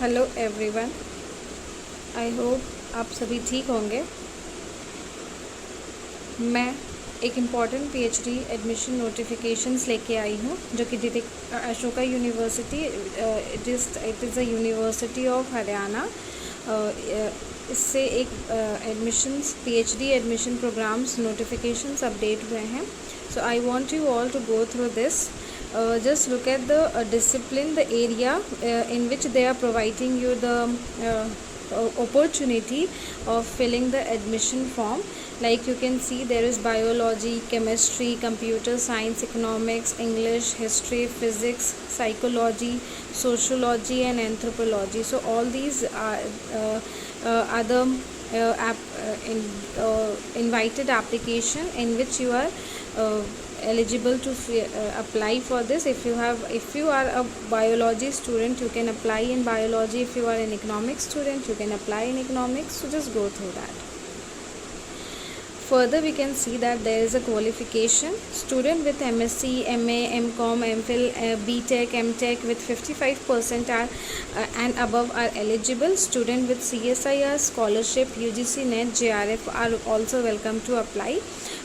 Hello everyone, I hope आप सभी ठीक होंगे। मैं एक इम्पॉर्टेंट पीएचडी एडमिशन नोटिफिकेशंस लेके आई हूँ जो कि Ashoka university, it is a university of Haryana. इससे एक admissions PhD admission programmes notifications update हुए हैं। So I want you all to go through this. Just look at the discipline, the area in which they are providing you the opportunity of filling the admission form. Like you can see, there is biology, chemistry, computer science, economics, English, history, physics, psychology, sociology and anthropology. So all these are the invited application in which you are eligible to apply for this. If you are a biology student, you can apply in biology. If you are an economics student, you can apply in economics. So just go through that. Further, we can see that there is a qualification. Student with MSc, MA, MCom, MPhil, BTech, MTech with 55% and above are eligible. Student with CSIR, scholarship, UGC, NET, JRF are also welcome to apply.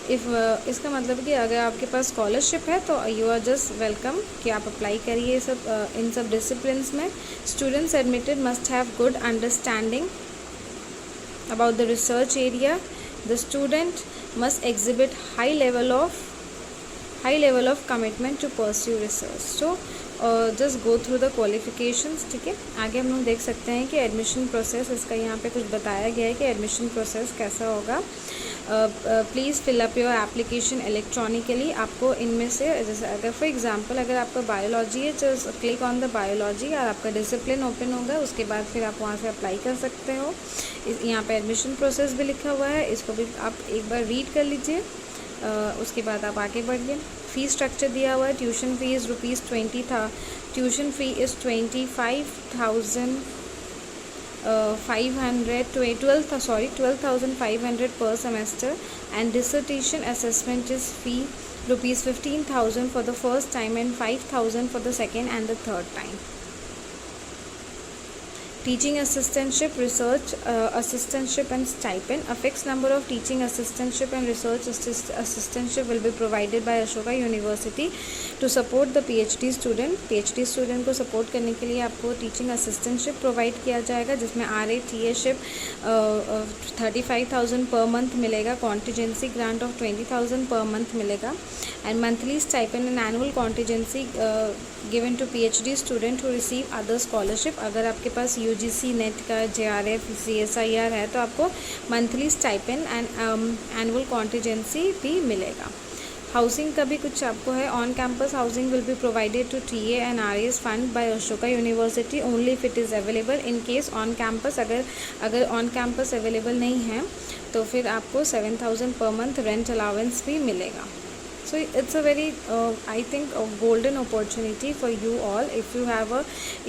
इसका मतलब कि अगर आपके पास scholarship है तो you are just welcome कि आप apply करिए इन सब डिसिप्लिन्स में. Students admitted must have good understanding about the research area. The student must exhibit high level of commitment to pursue research. So just go through the qualifications. ठीक है, आगे हम लोग देख सकते हैं कि एडमिशन प्रोसेस, इसका यहाँ पे कुछ बताया गया है कि एडमिशन प्रोसेस कैसा होगा. Please fill up your application electronically. आपको इनमें से जैसे अगर फॉर एग्जांपल अगर आपका बायोलॉजी है तो क्लिक ऑन द बायोलॉजी और आपका डिसिप्लिन ओपन होगा. उसके बाद फिर आप वहाँ से अप्लाई कर सकते हो. यहाँ पे एडमिशन प्रोसेस भी लिखा हुआ है, इसको भी आप एक बार रीड कर लीजिए. उसके बाद आप आगे बढ़िए. फ़ी स्ट्रक्चर दिया हुआ है. ट्यूशन फ़ी इज़ ₹20 था. Tuition fee is 12,500 per semester, and dissertation assessment is fee ₹15,000 for the first time and 5,000 for the second and the third time. Teaching assistantship, research assistantship and stipend. A fixed number of teaching assistantship and research assistantship will be provided by Ashoka University to support the PhD student. PhD student को support करने के लिए आपको teaching assistantship provide किया जाएगा, जिसमें RATAship 35,000 per month मिलेगा. Contingency grant of 20,000 per month मिलेगा. And monthly stipend and annual contingency given to PhD student who receive other scholarship. अगर आपके पास UGC, NET का, JRF, CSIR है तो आपको monthly stipend and annual contingency भी मिलेगा. हाउसिंग का भी कुछ आपको है. On campus housing will be provided to TA and RAs fund by Ashoka University only if it is available. In case on campus अगर ऑन कैंपस अवेलेबल नहीं है तो फिर आपको 7,000 पर मंथ रेंट अलाउंस भी मिलेगा. So it's a very I think a golden opportunity for you all. If you have a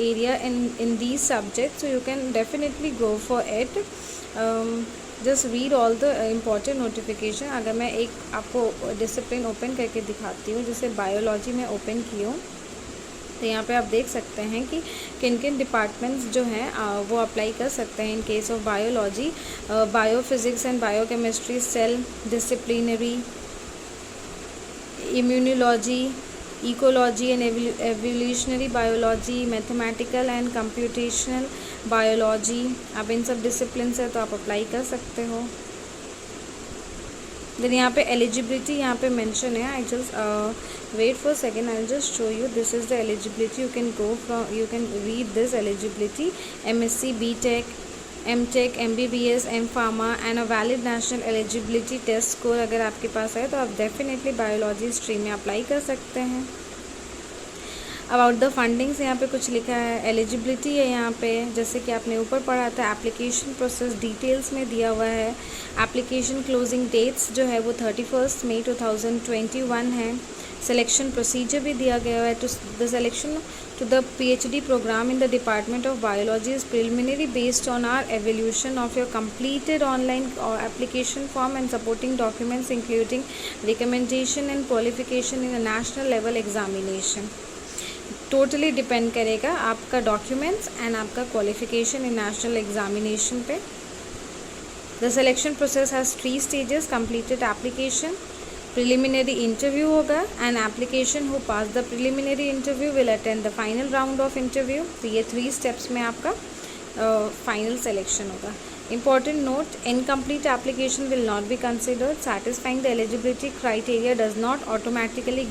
area in these subjects, so you can definitely go for it. Just read all the important notification. अगर मैं एक आपको discipline open करके दिखाती हूँ, जैसे biology में open की हूँ, तो यहाँ पे आप देख सकते हैं कि किन किन डिपार्टमेंट्स जो हैं वो अप्लाई कर सकते हैं. In case of biology, biophysics and biochemistry, cell disciplinary, immunology, ecology and evolutionary biology, mathematical and computational biology. अब इन सब डिसिप्लिन है तो आप अप्लाई कर सकते हो. देन यहाँ पे एलिजिबिलिटी यहाँ पे मेंशन है. I just wait for second, I just show you. This is the eligibility. You can read this eligibility. MSc, BTech, MTech, MBBS, M-Pharma and a valid national eligibility test score अगर आपके पास है तो आप definitely biology stream में apply कर सकते हैं. अबाउट द फंडिंग्स यहाँ पे कुछ लिखा है. एलिजिबिलिटी है यहाँ पे, जैसे कि आपने ऊपर पढ़ा था. एप्लीकेशन प्रोसेस डिटेल्स में दिया हुआ है. एप्लीकेशन क्लोजिंग डेट्स जो है वो 31 मई 2021 है. सिलेक्शन प्रोसीजर भी दिया गया है. To the selection to the PhD program in the Department of Biology is preliminary based on our evaluation of your completed online application form and supporting documents including recommendation and qualification in a national level examination. Totally depend करेगा आपका documents and आपका qualification in national examination पे। The selection process has 3 stages: completed application, preliminary interview होगा and application who pass the preliminary interview will attend the final round of interview। तो ये 3 steps में आपका final selection होगा। Important note: incomplete application will not be considered. Satisfying the eligibility criteria does not automatically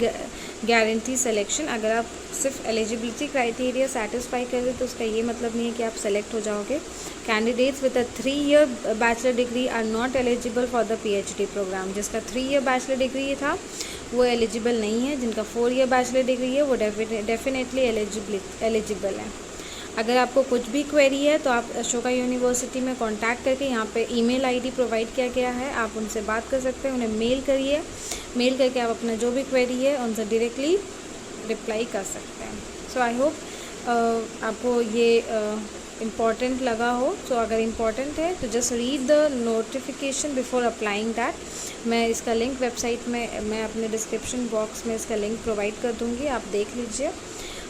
guarantee selection। अगर आप सिर्फ eligibility criteria satisfy कर रहे तो उसका ये मतलब नहीं है कि आप select हो जाओगे। Candidates with a 3-year bachelor degree are not eligible for the PhD program। जिसका 3-year bachelor degree था वो eligible नहीं है, जिनका 4-year bachelor degree है वो definitely eligible है। अगर आपको कुछ भी क्वेरी है तो आप अशोका यूनिवर्सिटी में कांटेक्ट करके, यहाँ पे ईमेल आईडी प्रोवाइड किया गया है, आप उनसे बात कर सकते हैं, उन्हें मेल करिए। मेल करके आप अपना जो भी क्वेरी है उनसे डायरेक्टली रिप्लाई कर सकते हैं। सो आई होप आपको ये इम्पॉर्टेंट लगा हो। तो अगर इम्पॉर्टेंट है तो just read the notification before applying that. मैं इसका लिंक वेबसाइट में, मैं अपने डिस्क्रिप्शन बॉक्स में इसका लिंक प्रोवाइड कर दूँगी, आप देख लीजिए।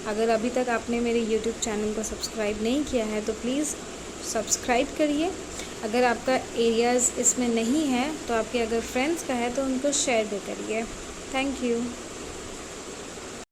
अगर अभी तक आपने मेरे YouTube चैनल को सब्सक्राइब नहीं किया है तो प्लीज़ सब्सक्राइब करिए। अगर आपका एरियाज़ इसमें नहीं है तो आपके अगर फ्रेंड्स का है तो उनको शेयर भी करिए। Thank you.